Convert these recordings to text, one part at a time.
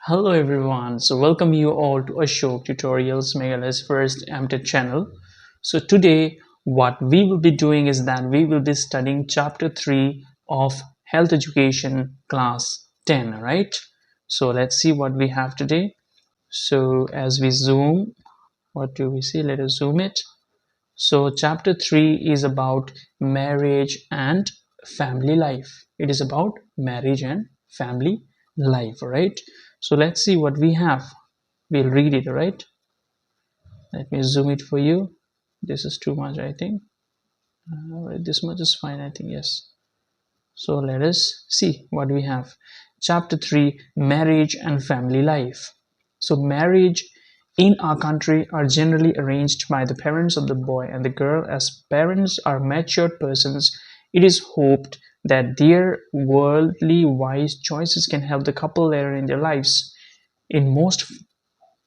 Hello everyone, so welcome you all to Ashok Tutorials Meghalaya's first MTech channel. So today what we will be doing is that we will be studying chapter 3 of health education class 10, right? So let's see what we have today. So as we zoom, what do we see? Let us zoom it. So chapter 3 is about marriage and family life. It is about marriage and family life, right? So let's see what we have. We'll read it, right? Let me zoom it for you. This is too much, I think. This much is fine, I think, yes. So let us see what we have. Chapter 3, Marriage and Family Life. So marriage in our country are generally arranged by the parents of the boy and the girl. As parents are matured persons, it is hoped that their worldly wise choices can help the couple later in their lives. In most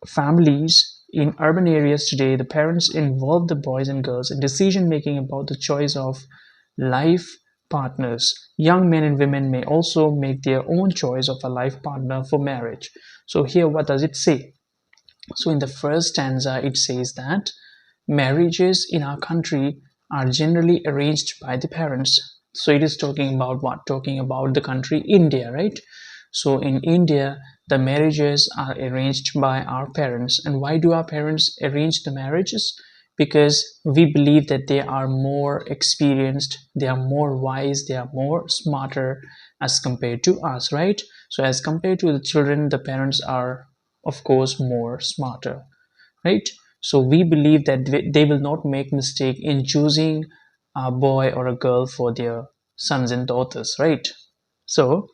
families in urban areas today, the parents involve the boys and girls in decision making about the choice of life partners. Young men and women may also make their own choice of a life partner for marriage. So, here, what does it say? So, in the first stanza, it says that marriages in our country are generally arranged by the parents. So, it is talking about what? Talking about the country India, right? So in India, the marriages are arranged by our parents. And why do our parents arrange the marriages? Because we believe that they are more experienced, they are more wise, they are more smarter as compared to us, right? So as compared to the children, the parents are, of course, more smarter, right? So we believe that they will not make mistake in choosing a boy or a girl for their sons and daughters, right? So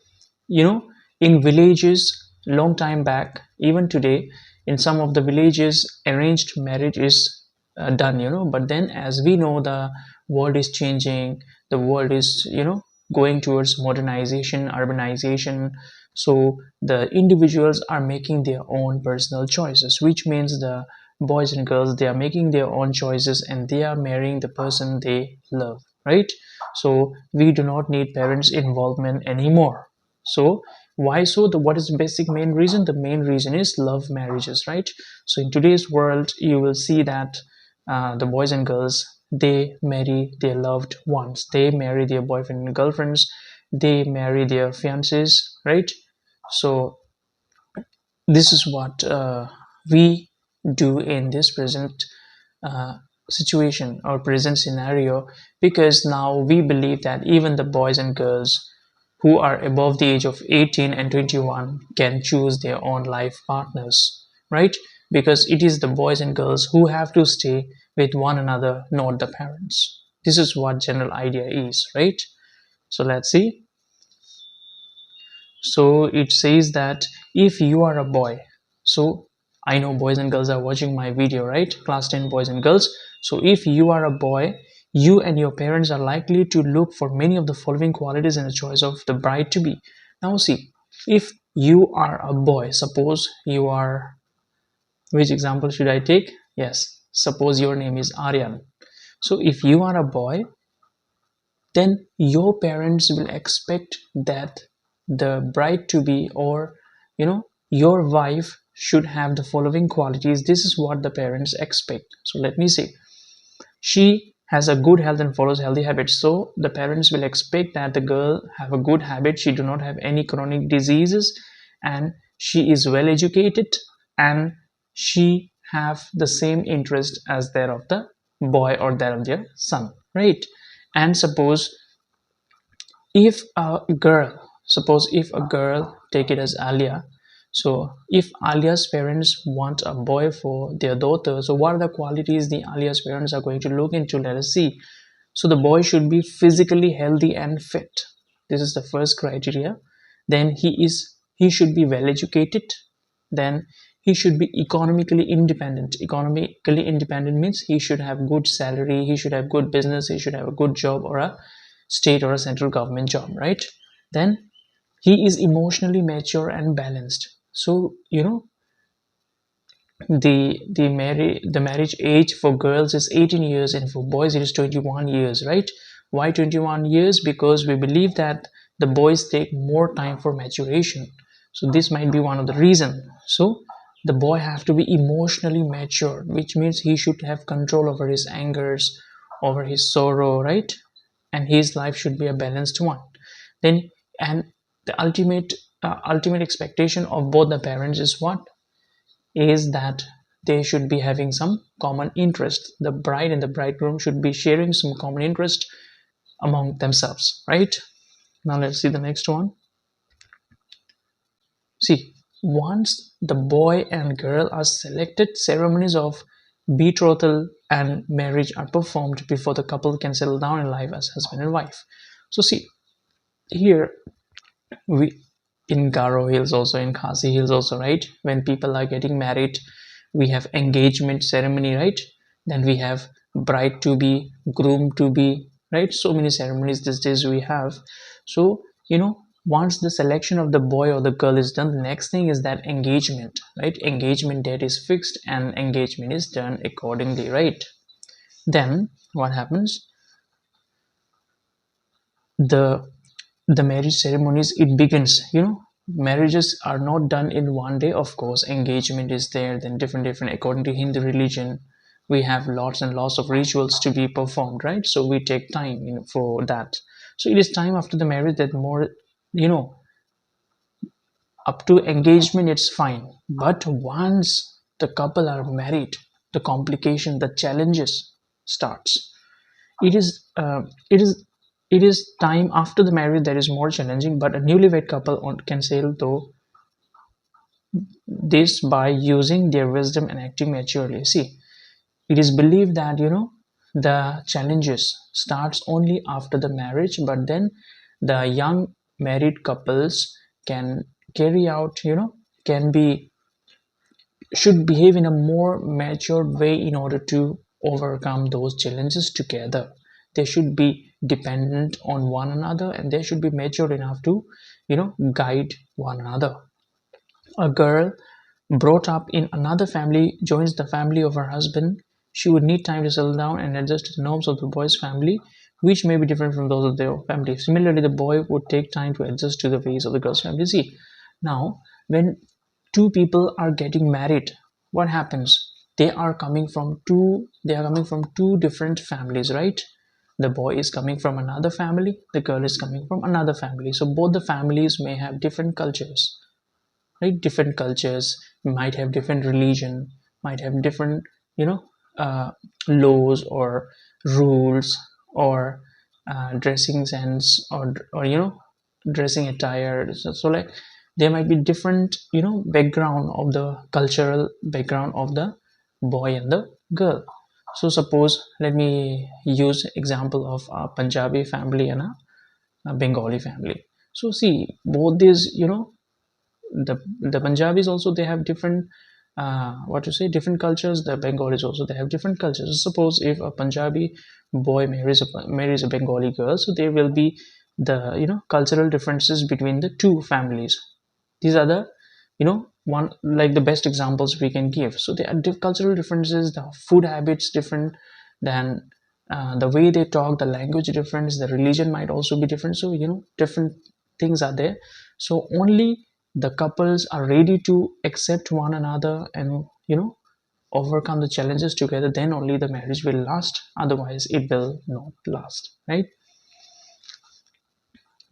you know, in villages long time back, even today, in some of the villages arranged marriage is done, but then as we know, the world is changing, the world is going towards modernization, urbanization. So the individuals are making their own personal choices, which means the boys and girls, they are making their own choices and they are marrying the person they love, right? So we do not need parents involvement anymore. So why so? What is the basic main reason? The main reason is love marriages, right? So in today's world, you will see that the boys and girls, they marry their loved ones, they marry their boyfriend and girlfriends, they marry their fiancés, right? So this is what we do in this present uh, situation or present scenario, because now we believe that even the boys and girls who are above the age of 18 and 21 can choose their own life partners, right? Because it is the boys and girls who have to stay with one another, not the parents. This is what general idea is, right? So let's see. So it says that if you are a boy, so I know boys and girls are watching my video, right? Class 10 boys and girls. So if you are a boy, you and your parents are likely to look for many of the following qualities in the choice of the bride to be. Now see, if you are a boy, suppose you are, which example should I take? Yes, suppose your name is Aryan. So if you are a boy, then your parents will expect that the bride to be, or your wife should have the following qualities. This is what the parents expect. So let me say, she has a good health and follows healthy habits. So the parents will expect that the girl have a good habit, she do not have any chronic diseases, and she is well educated, and she have the same interest as that of the boy or that of their son, right? And suppose if a girl, take it as Alia. So if Alia's parents want a boy for their daughter, so what are the qualities the Alia's parents are going to look into? Let us see. So the boy should be physically healthy and fit. This is the first criteria. Then he should be well educated. Then he should be economically independent. Economically independent means he should have good salary, he should have good business, he should have a good job or a state or a central government job, right? Then he is emotionally mature and balanced. So the marriage age for girls is 18 years and for boys it is 21 years, right? Why 21 years? Because we believe that the boys take more time for maturation. So this might be one of the reason. So the boy have to be emotionally mature, which means he should have control over his angers, over his sorrow, right? And his life should be a balanced one. Then, and the ultimate expectation of both the parents is what? Is that they should be having some common interest. The bride and the bridegroom should be sharing some common interest among themselves, right? Now let's see the next one. See, once the boy and girl are selected, ceremonies of betrothal and marriage are performed before the couple can settle down in life as husband and wife. So see, here we in Garo Hills also, in Khasi Hills also, right? When people are getting married, we have engagement ceremony, right? Then we have bride to be, groom to be, right? So many ceremonies these days we have. So once the selection of the boy or the girl is done, the next thing is that engagement, right? Engagement date is fixed and engagement is done accordingly, right? Then what happens? the the marriage ceremonies, it begins. Marriages are not done in one day. Of course, engagement is there, then different according to Hindu religion. We have lots and lots of rituals to be performed, right? So we take time, for that. So it is time after the marriage that more, you know up to engagement it's fine, but once the couple are married, the complication, the challenges starts. It is uh, it is it is time after the marriage that is more challenging, but a newlywed couple can sail through this by using their wisdom and acting maturely. See, it is believed that the challenges starts only after the marriage, but then the young married couples can carry out, can be should behave in a more matured way in order to overcome those challenges together. They should be dependent on one another, and they should be mature enough to guide one another. A girl brought up in another family joins the family of her husband. She would need time to settle down and adjust to the norms of the boy's family, which may be different from those of their family. Similarly, the boy would take time to adjust to the ways of the girl's family. See, now when two people are getting married, what happens? They are coming from two different families, right? The boy is coming from another family, the girl is coming from another family. So both the families may have different cultures, right? Different cultures might have different religion, might have different you know uh, laws or rules, or dressing sense, or dressing attire. So like there might be different background of the cultural background of the boy and the girl. So suppose, let me use example of a Punjabi family and a Bengali family. So see, both these, the Punjabis also, they have different what to say, different cultures. The Bengalis also, they have different cultures. Suppose if a Punjabi boy marries a Bengali girl, so there will be the cultural differences between the two families. These are the one, like the best examples we can give. So there are cultural differences, the food habits different, then the way they talk, the language difference, the religion might also be different. So different things are there. So only the couples are ready to accept one another and overcome the challenges together, then only the marriage will last. Otherwise it will not last, right?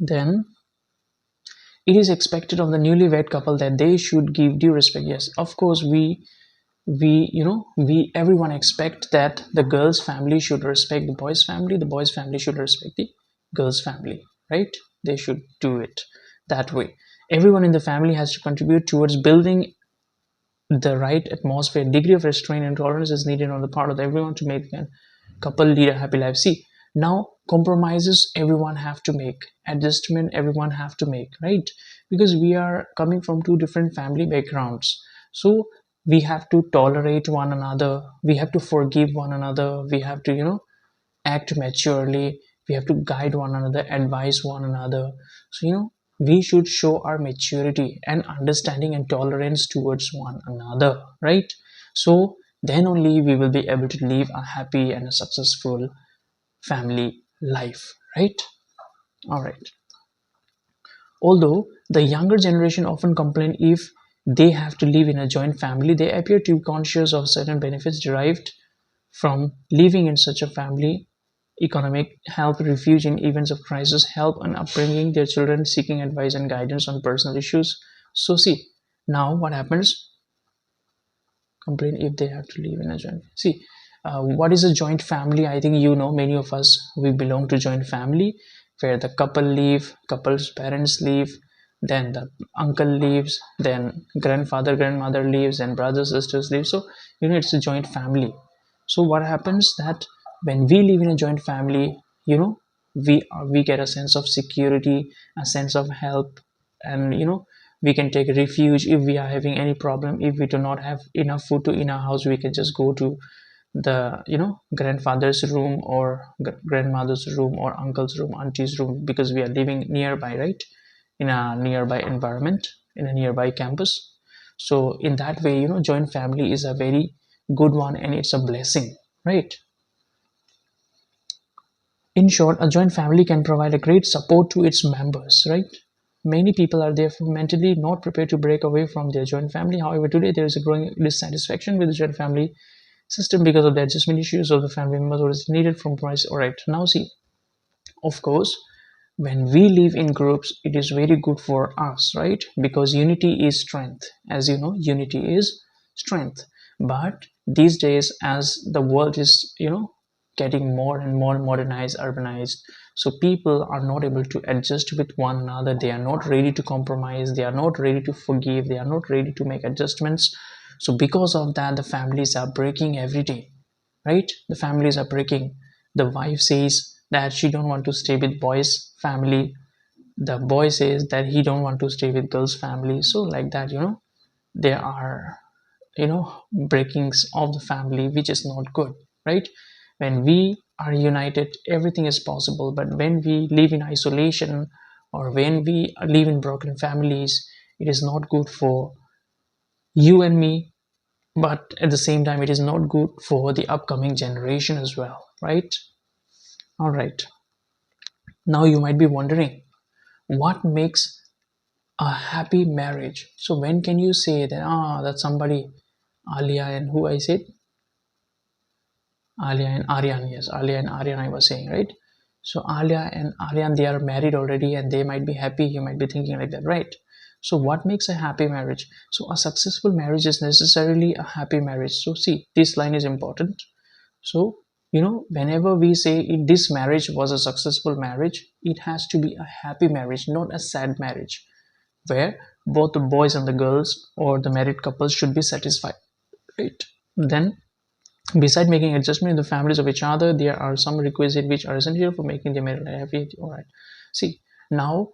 Then it is expected of the newlywed couple that they should give due respect. Yes, of course, we everyone expect that the girl's family should respect the boys family should respect the girl's family, right? They should do it that way. Everyone in the family has to contribute towards building the right atmosphere. Degree of restraint and tolerance is needed on the part of everyone to make a couple lead a happy life. See, now compromises everyone have to make, adjustment everyone have to make, right? Because we are coming from two different family backgrounds. So we have to tolerate one another, we have to forgive one another, we have to act maturely, we have to guide one another, advise one another. So we should show our maturity and understanding and tolerance towards one another, right? So then only we will be able to live a happy and a successful family life, right? All right. Although the younger generation often complain if they have to live in a joint family, they appear to be conscious of certain benefits derived from living in such a family: economic help, refuge in events of crisis, help in upbringing their children, seeking advice and guidance on personal issues. So see, now what happens? Complain if they have to live in a joint. See, what is a joint family? I think you know, many of us, we belong to joint family where the couple live, couple's parents live, then the uncle lives, then grandfather, grandmother lives, and brothers, sisters live. So you know, it's a joint family. So what happens that when we live in a joint family, you know, we get a sense of security, a sense of help, and you know, we can take refuge if we are having any problem. If we do not have enough food to in our house, we can just go to the, you know, grandfather's room or grandmother's room or uncle's room, auntie's room, because we are living nearby, right, in a nearby environment, in a nearby campus. So in that way, you know, joint family is a very good one and it's a blessing, right? In short, a joint family can provide a great support to its members, right? Many people are therefore mentally not prepared to break away from their joint family. However, today there is a growing dissatisfaction with the joint family system because of the adjustment issues of the family members, what is needed from price. All right, now see, of course, when we live in groups, it is very good for us, right? Because unity is strength. As you know, unity is strength. But these days, as the world is, you know, getting more and more modernized, urbanized, so people are not able to adjust with one another. They are not ready to compromise. They are not ready to forgive. They are not ready to make adjustments. So because of that, the families are breaking every day, right? The families are breaking. The wife says that she don't want to stay with boys family, the boy says that he don't want to stay with girls family. So like that, you know, there are, you know, breakings of the family, which is not good, right? When we are united, everything is possible. But when we live in isolation or when we live in broken families, it is not good for you and me, but at the same time it is not good for the upcoming generation as well, right? All right, now you might be wondering what makes a happy marriage. So when can you say that, that somebody, Alia and who I said, Alia and Aryan, yes, Alia and Aryan I was saying, right? So Alia and Aryan, they are married already and they might be happy. You might be thinking like that, right? So what makes a happy marriage? So a successful marriage is necessarily a happy marriage. So see, this line is important. So, you know, whenever we say this marriage was a successful marriage, it has to be a happy marriage, not a sad marriage, where both the boys and the girls or the married couples should be satisfied, right? Then, beside making adjustment in the families of each other, there are some requisites which are essential for making the marriage happy. All right. See, now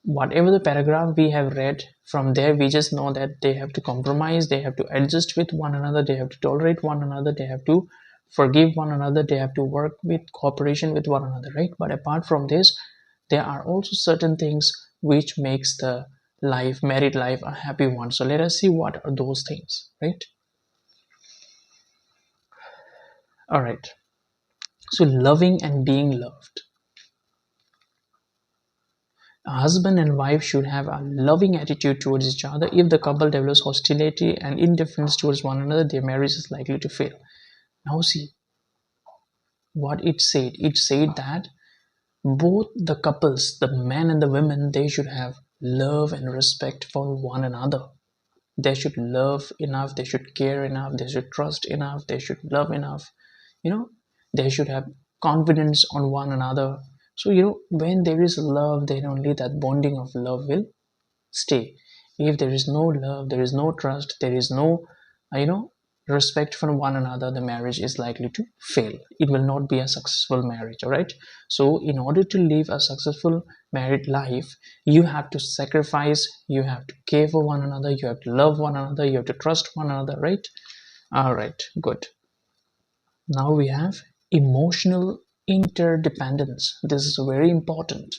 whatever the paragraph we have read from there, we just know that they have to compromise, they have to adjust with one another, they have to tolerate one another, they have to forgive one another, they have to work with cooperation with one another, right? But apart from this, there are also certain things which makes the life, married life, a happy one. So let us see what are those things, right? All right. So loving and being loved. A husband and wife should have a loving attitude towards each other. If the couple develops hostility and indifference towards one another, their marriage is likely to fail. Now see what it said. It said that both the couples, the man and the women, they should have love and respect for one another. They should love enough, they should care enough, they should trust enough, they should love enough, you know, they should have confidence on one another. So you know, when there is love, then only that bonding of love will stay. If there is no love, there is no trust, there is no, you know, respect for one another, the marriage is likely to fail. It will not be a successful marriage. All right. So in order to live a successful married life, you have to sacrifice, you have to care for one another, you have to love one another, you have to trust one another, right? All right, good. Now we have emotional interdependence. This is very important.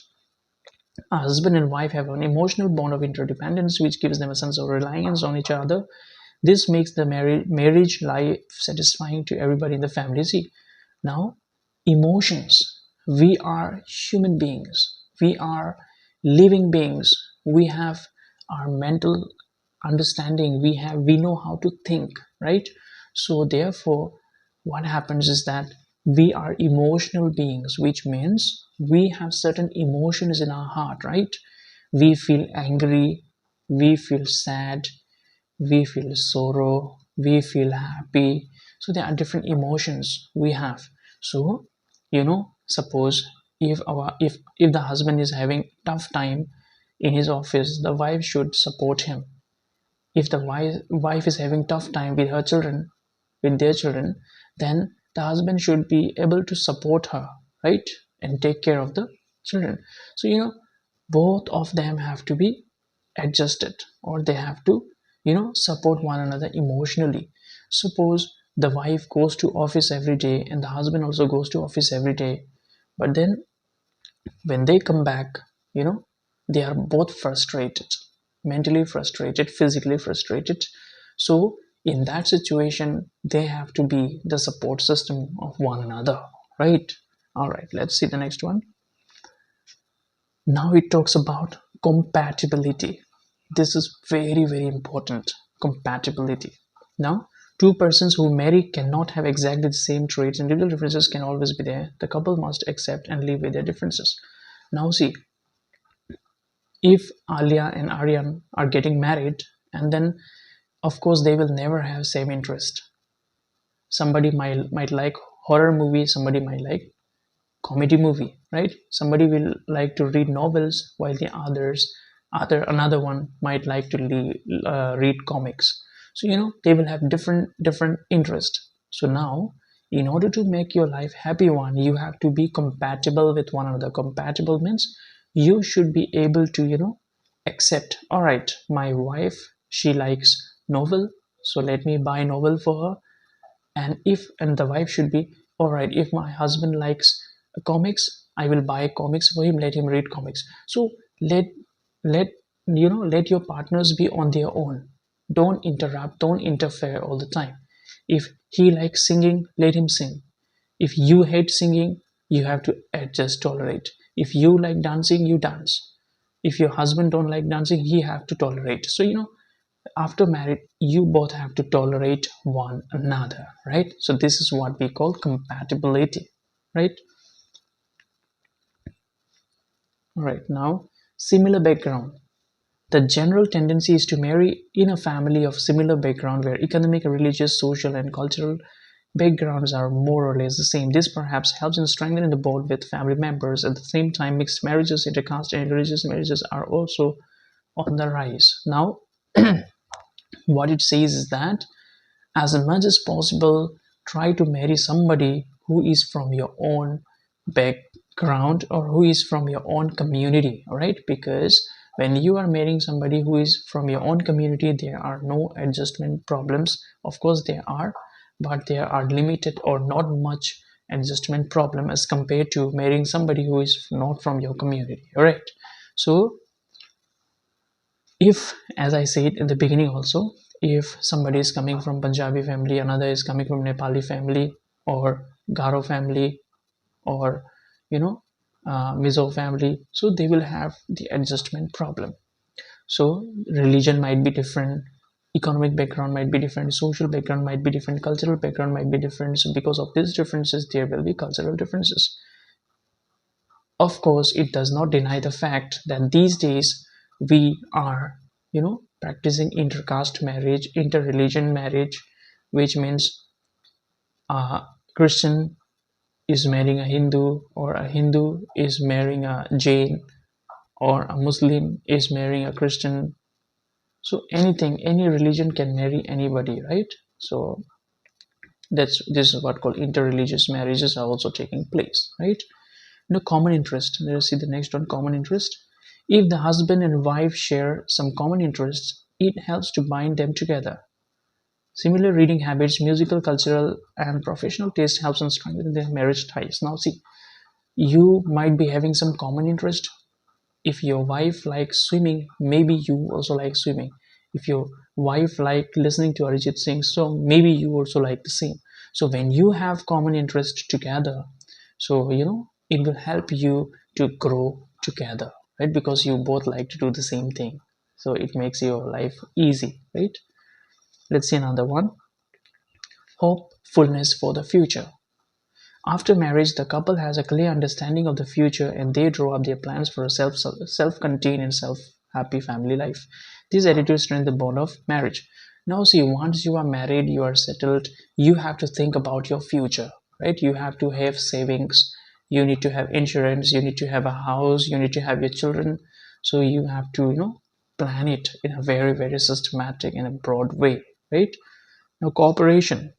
A husband and wife have an emotional bond of interdependence which gives them a sense of reliance on each other. This makes the marriage life satisfying to everybody in the family. See, now emotions. We are human beings. We are living beings. we have our mental understanding, we know how to think, right? So therefore what happens is that we are emotional beings, which means we have certain emotions in our heart, right? We feel angry, we feel sad, we feel sorrow, we feel happy. So there are different emotions we have. So suppose if the husband is having tough time in his office, the wife should support him. If the wife is having tough time with her children, with their children, then the husband should be able to support her, right? And take care of the children. So both of them have to be adjusted, or they have to support one another emotionally. Suppose the wife goes to office every day and the husband also goes to office every day, but then when they come back, you know they are both frustrated, mentally frustrated, physically frustrated. So in that situation they have to be the support system of one another, right? All right, let's see the next one. Now it talks about compatibility. This is very, very important. Compatibility. Now, two persons who marry cannot have exactly the same traits, and little differences can always be there. The couple must accept and live with their differences. Now, see, if Alia and Aryan are getting married, and then of course they will never have same interest. Somebody might like horror movie, somebody might like comedy movie, right? Somebody will like to read novels, while the another one might like to read comics. So they will have different interest. So now, in order to make your life happy one, you have to be compatible with one another. Compatible means you should be able to accept, all right, my wife, she likes novel, so let me buy novel for her. And the wife should be, all right, if my husband likes comics, I will buy comics for him, let him read comics. So let let your partners be on their own. Don't interrupt, don't interfere all the time. If he likes singing, let him sing. If you hate singing, you have to adjust, tolerate. If you like dancing, you dance. If your husband don't like dancing, he have to tolerate. So after marriage, you both have to tolerate one another, right? So this is what we call compatibility, right? All right, now, similar background. The general tendency is to marry in a family of similar background where economic, religious, social, and cultural backgrounds are more or less the same. This perhaps helps in strengthening the bond with family members. At the same time, mixed marriages, intercaste, and religious marriages are also on the rise. Now, what it says is that as much as possible, try to marry somebody who is from your own background or who is from your own community, all right? Because when you are marrying somebody who is from your own community, there are no adjustment problems. Of course there are, but there are limited or not much adjustment problem as compared to marrying somebody who is not from your community, all right? So if, as I said in the beginning also, if somebody is coming from Punjabi family, another is coming from Nepali family, or Garo family, or you know Mizo family, so they will have the adjustment problem. So religion might be different, economic background might be different, social background might be different, cultural background might be different. So because of these differences, there will be cultural differences. Of course, it does not deny the fact that these days we are, practicing intercaste marriage, interreligion marriage, which means a Christian is marrying a Hindu, or a Hindu is marrying a Jain, or a Muslim is marrying a Christian. So anything, any religion can marry anybody, right? So this is what called interreligious marriages are also taking place, right? Common interest. Let's see the next one. Common interest. If the husband and wife share some common interests, it helps to bind them together. Similar reading habits, musical, cultural, and professional taste helps in strengthening their marriage ties. Now see, you might be having some common interest. If your wife likes swimming, maybe you also like swimming. If your wife like listening to Arijit Singh song, maybe you also like the same. So when you have common interest together, so it will help you to grow together. right? Because you both like to do the same thing, so it makes your life easy, right? Let's see another one. Hopefulness for the future. After marriage, the couple has a clear understanding of the future and they draw up their plans for a self-contained and self-happy family life. These attitudes strengthen the bond of marriage. Now, see, once you are married, you are settled, you have to think about your future, right? You have to have savings, you need to have insurance, you need to have a house, you need to have your children. So you have to, plan it in a very, very systematic and a broad way, right? Now, cooperation.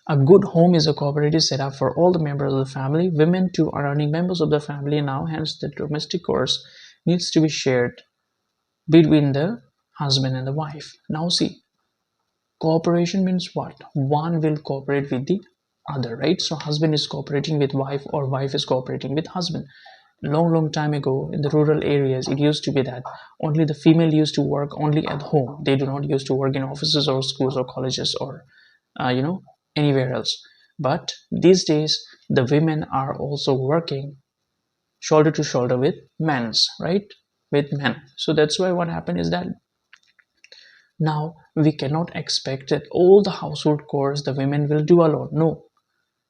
A good home is a cooperative setup for all the members of the family. Women too are earning members of the family now, hence the domestic chores needs to be shared between the husband and the wife. Now see, cooperation means what? One will cooperate with the other, right? So husband is cooperating with wife or wife is cooperating with husband. Long time ago in the rural areas, it used to be that only the female used to work only at home. They do not used to work in offices or schools or colleges or uh, you know anywhere else. But these days the women are also working shoulder to shoulder with men's, right? With men. So that's why what happened is that now we cannot expect that all the household chores the women will do alone. No,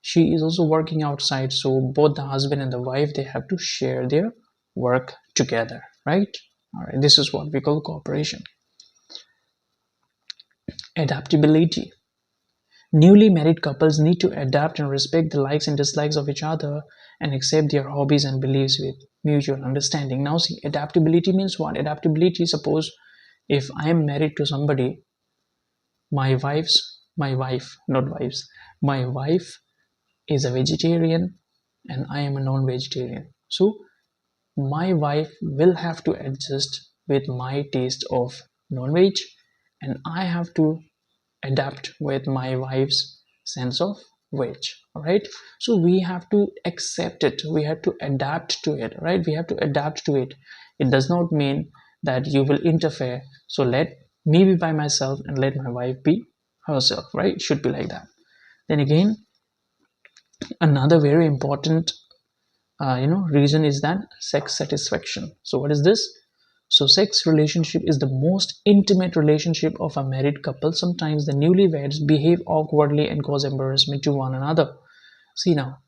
she is also working outside, so both the husband and the wife, they have to share their work together, right? All right, this is what we call cooperation. Adaptability. Newly married couples need to adapt and respect the likes and dislikes of each other and accept their hobbies and beliefs with mutual understanding. Now see, adaptability means what? Adaptability, suppose if I am married to somebody, my wife, not wives, my wife is a vegetarian and I am a non-vegetarian. So my wife will have to adjust with my taste of non-veg and I have to adapt with my wife's sense of veg. All right, so we have to accept it, we have to adapt to it, right? We have to adapt to it. It does not mean that you will interfere, so let me be by myself and let my wife be herself, right? It should be like that. Then again, another very important reason is that sex satisfaction. So what is this? So sex relationship is the most intimate relationship of a married couple. Sometimes the newlyweds behave awkwardly and cause embarrassment to one another. See now,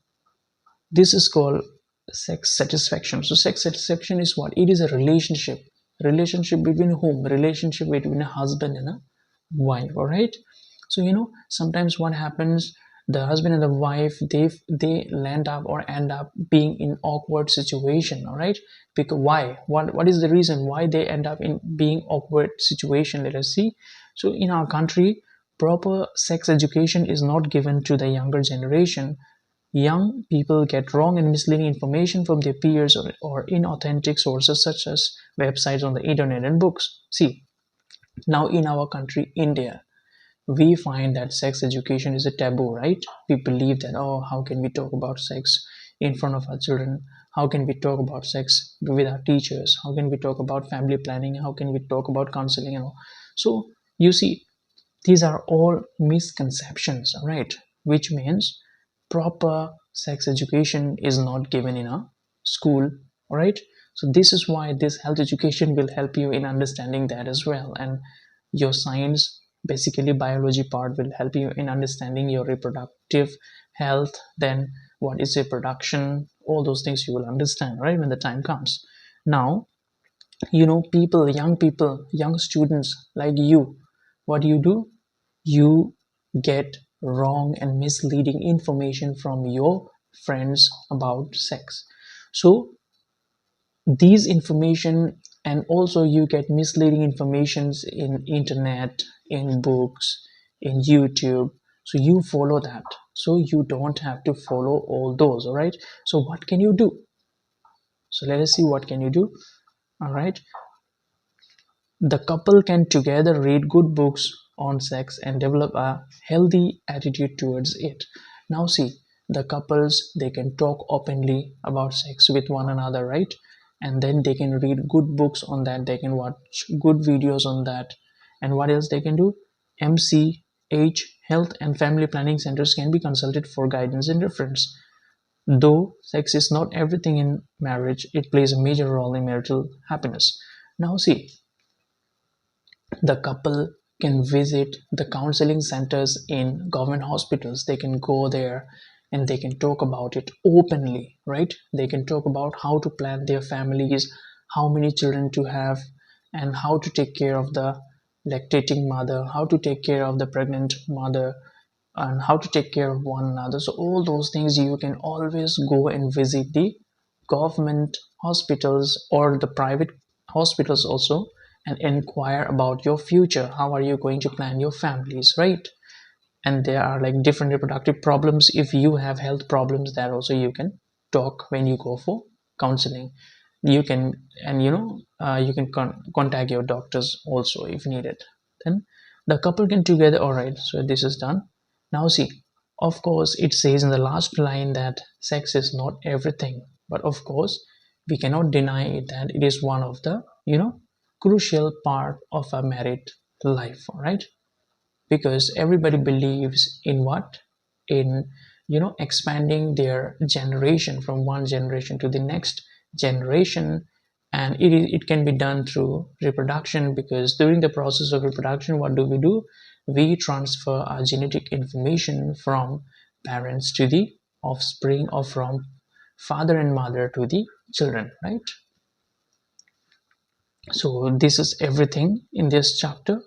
this is called sex satisfaction. So sex satisfaction is what? It is a relationship. Relationship between whom? Relationship between a husband and a wife. All right. So sometimes what happens, the husband and the wife, they land up or end up being in awkward situation. All right. Because why? What is the reason why they end up in being awkward situation? Let us see. So in our country, proper sex education is not given to the younger generation. Young people get wrong and misleading information from their peers or inauthentic sources such as websites on the internet and books. See, now in our country, India, we find that sex education is a taboo, right? We believe that, oh, how can we talk about sex in front of our children? How can we talk about sex with our teachers? How can we talk about family planning? How can we talk about counseling and all? So you see, these are all misconceptions, right? Which means proper sex education is not given in a school, all right? So this is why this health education will help you in understanding that as well. And your science, basically biology part, will help you in understanding your reproductive health. Then what is reproduction? All those things you will understand, right, when the time comes. Now, people, young students like you, what do? You get wrong and misleading information from your friends about sex. So these information, and also you get misleading informations in internet, in books, in YouTube. So you follow that, so you don't have to follow all those. All right, so what can you do? So let us see what can you do. All right, the couple can together read good books on sex and develop a healthy attitude towards it. Now see, the couples, they can talk openly about sex with one another, right? And then they can read good books on that, they can watch good videos on that. And what else they can do? MCH health and family planning centers can be consulted for guidance and reference. Though sex is not everything in marriage, it plays a major role in marital happiness. Now, see, the couple can visit the counseling centers in government hospitals. They can go there and they can talk about it openly, right? They can talk about how to plan their families, how many children to have, and how to take care of the lactating mother, how to take care of the pregnant mother, and how to take care of one another. So all those things you can always go and visit the government hospitals or the private hospitals also, and inquire about your future. How are you going to plan your families, right? And there are like different reproductive problems. If you have health problems, that also you can talk when you go for counseling. You can, and you can contact your doctors also if needed. Then the couple can together. All right, so this is done. Now see, of course it says in the last line that sex is not everything, but of course we cannot deny it that it is one of the crucial part of a married life. All right, because everybody believes in what, in expanding their generation from one generation to the next generation. And it can be done through reproduction, because during the process of reproduction, what do? We transfer our genetic information from parents to the offspring, or from father and mother to the children, right? So this is everything in this chapter.